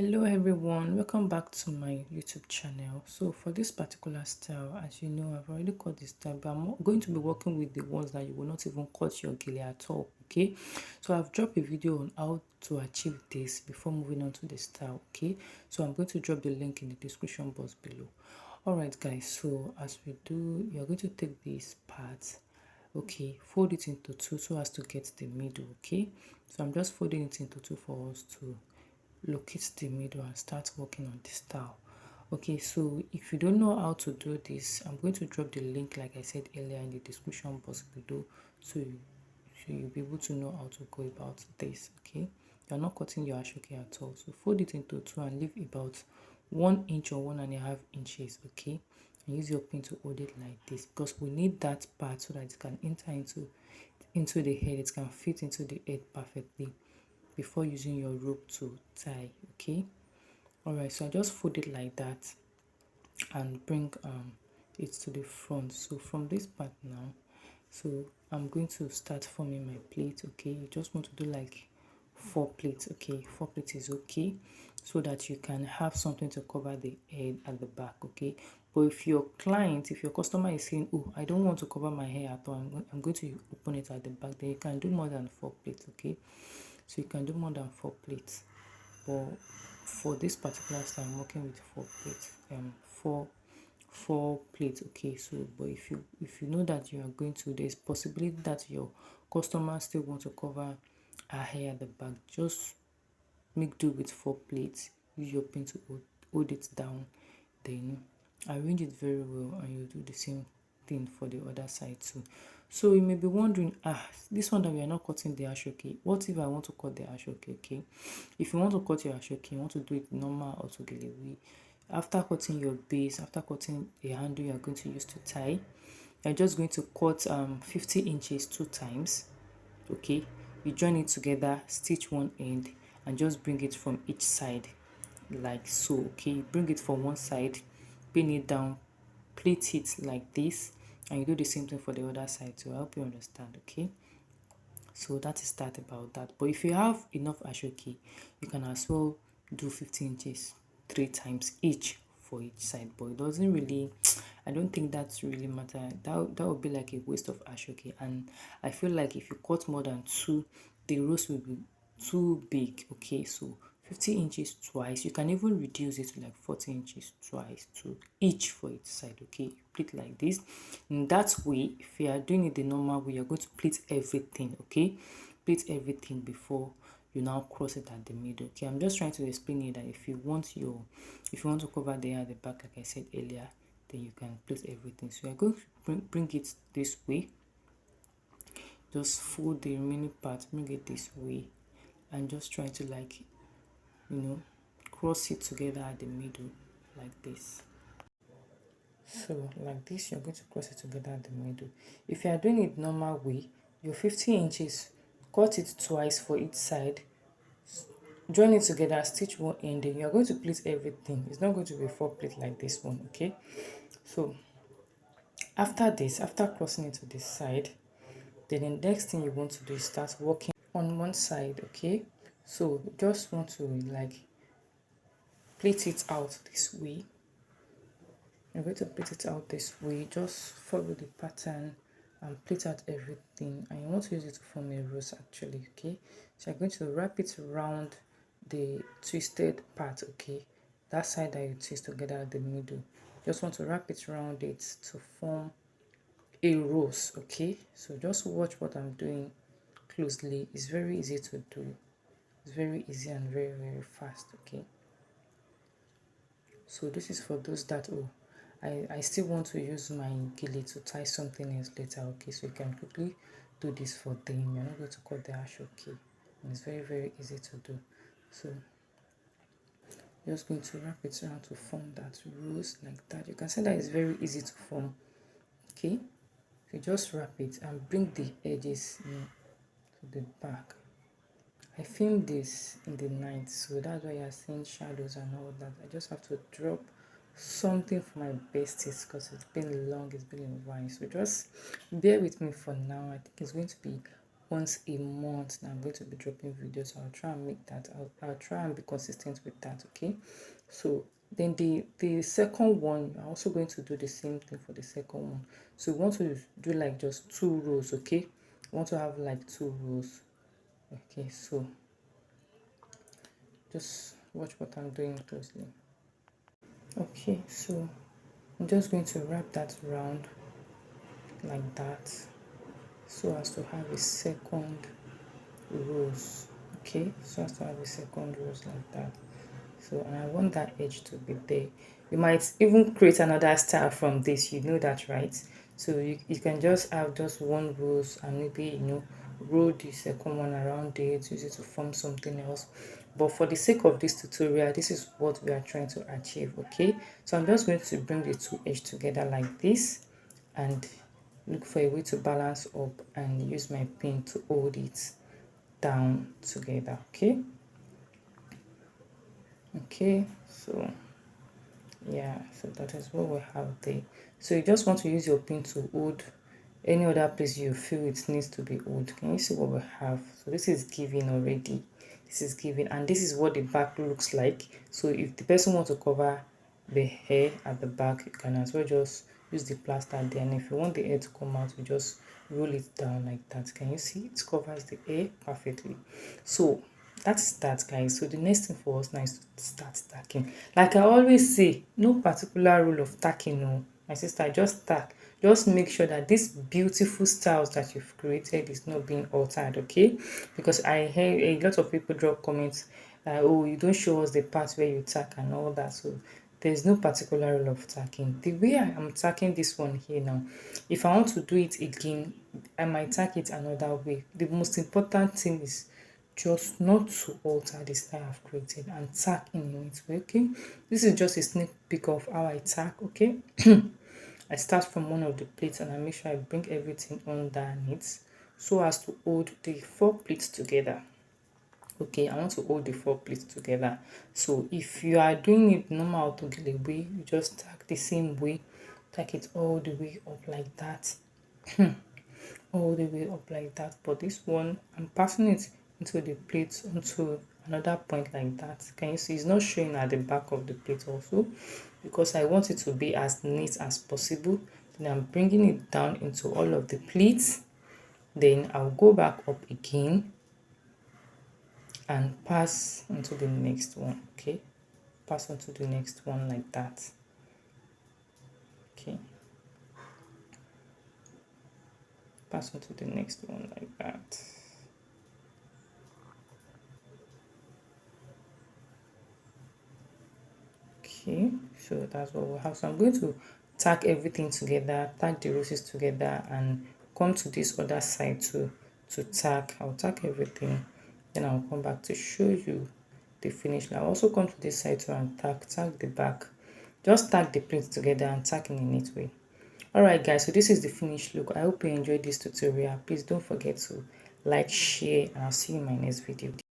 Hello everyone, welcome back to my YouTube channel. So for this particular style, as you know, I've already cut this style, but I'm going to be working with the ones that you will not even cut your gele at all. Okay, so I've dropped a video on how to achieve this before moving on to the style. Okay, so I'm going to drop the link in the description box below. All right guys, so as we do, you're going to take this part, okay, fold it into two so as to get the middle. Okay, so I'm just folding it into two for us to locate the middle and start working on the style. Okay, so if you don't know how to do this, I'm going to drop the link like I said earlier in the description box below, so you'll be able to know how to go about this. Okay, you're not cutting your ashoke at all, so fold it into two and leave about 1 inch or 1.5 inches. Okay, and use your pin to hold it like this because we need that part so that it can enter into the head, it can fit into the head perfectly before using your rope to tie. Okay, all right, so I just fold it like that and bring it to the front. So from this part now, so I'm going to start forming my plate. Okay, you just want to do like 4 plates. Okay, 4 plates is okay, so that you can have something to cover the head at the back. Okay, but if your client, if your customer is saying, oh, I don't want to cover my hair at all, I'm going to open it at the back, then you can do more than 4 plates. Okay, so you can do more than 4 plates, but for this particular style I'm working with 4 plates, four plates. Okay, so but if you know that you are going to, there's possibility that your customer still want to cover her hair at the back, just make do with 4 plates. Use your pin to hold it down, then arrange it very well, and you do the same thing for the other side too. So you may be wondering, this one that we are not cutting the ashoke, what if I want to cut the ashoke? Okay, if you want to cut your ashoke, you want to do it normal autogele way. After cutting your base, after cutting the handle you are going to use to tie, you're just going to cut 50 inches 2 times. Okay, you join it together, stitch one end, and just bring it from each side like so. Okay, bring it from one side, pin it down, plait it like this, and you do the same thing for the other side. So I hope you understand. Okay, so that is that about that. But if you have enough ashoke, you can as well do 15 inches 3 times each for each side. But it doesn't really, I don't think that's really matter. That would be like a waste of ashoke, and I feel like if you cut more than two, the rows will be too big. Okay, so 50 inches twice, you can even reduce it to like 40 inches twice to each for each side. Okay, you pleat like this. In that way, if you are doing it the normal way, you're going to pleat everything. Okay, pleat everything before you now cross it at the middle. Okay, I'm just trying to explain here that if you want to cover the hair at the back like I said earlier, then you can place everything. So you're going to bring it this way, just fold the remaining part, bring it this way, and just try to, like, cross it together at the middle like this. So like this, you're going to cross it together at the middle. If you are doing it normal way, your 50 inches, cut it twice for each side, join it together, stitch one end, then you're going to pleat everything. It's not going to be 4 plate like this one. Okay, so after this, after crossing it to this side, then the next thing you want to do is start working on one side. Okay, so just want to, like, plait it out this way. You're going to plait it out this way. Just follow the pattern and plait out everything, and you want to use it to form a rose actually. Okay, so you're going to wrap it around the twisted part. Okay, that side that you twist together at the middle, just want to wrap it around it to form a rose. Okay, so just watch what I'm doing closely. It's very easy to do. It's very easy and very fast. Okay, so this is for those that, oh, I still want to use my gele to tie something else later. Okay, so you can quickly do this for them. You're not going to cut the ashoke, and it's very easy to do. So just going to wrap it around to form that rose like that. You can see that it's very easy to form. Okay, so just wrap it and bring the edges, to the back. I filmed this in the night, so that's why you're seeing shadows and all that. I just have to drop something for my besties because it's been long, it's been a while. So just bear with me for now. I think it's going to be once a month now I'm going to be dropping videos. I'll try and make that. I'll try and be consistent with that, okay? So then the second one, you're also going to do the same thing for the second one. So we want to do like just 2 rows, okay? We want to have like 2 rows. Okay, so just watch what I'm doing closely. Okay, so I'm just going to wrap that around like that so as to have a second rows. Okay, so as to have a second rows like that. So, and I want that edge to be there. You might even create another style from this, you know that, right? So you can just have just one rows and maybe, roll the second one around it, use it to form something else. But for the sake of this tutorial, this is what we are trying to achieve, okay? So I'm just going to bring the two edges together like this and look for a way to balance up and use my pin to hold it down together, okay? Okay, so yeah, so that is what we have there. So you just want to use your pin to hold any other place you feel it needs to be held. Can you see what we have? So this is giving already. This is giving, and this is what the back looks like. So if the person wants to cover the hair at the back, you can as well just use the plaster there. And if you want the hair to come out, you just roll it down like that. Can you see? It covers the hair perfectly. So that's that, guys. So the next thing for us now is to start tacking. Like I always say, no particular rule of tacking. No, my sister, just tack. Just make sure that this beautiful styles that you've created is not being altered, okay? Because I hear a lot of people drop comments like, oh, you don't show us the part where you tack and all that. So there's no particular rule of tacking. The way I am tacking this one here now, if I want to do it again, I might tack it another way. The most important thing is just not to alter the style I've created and tack in it, okay? This is just a sneak peek of how I tack, okay? I start from one of the plates and I make sure I bring everything underneath so as to hold the 4 plates together. Okay, I want to hold the 4 plates together. So if you are doing it normal autogele way, you just tack the same way, tack it all the way up like that. All the way up like that. But this one, I'm passing it into the plate onto another point like that. Can you see? It's not showing at the back of the plate also because I want it to be as neat as possible. Then I'm bringing it down into all of the pleats. Then I'll go back up again and pass onto the next one. Okay, pass onto the next one like that. Okay, pass onto the next one like that. Okay, so that's what we have. So I'm going to tack everything together, tack the roses together, and come to this other side to tack. I'll tack everything, then I'll come back to show you the finish. I'll also come to this side too and tack the back. Just tack the plates together and tack in a neat way. Alright guys, so this is the finished look. I hope you enjoyed this tutorial. Please don't forget to like, share, and I'll see you in my next video.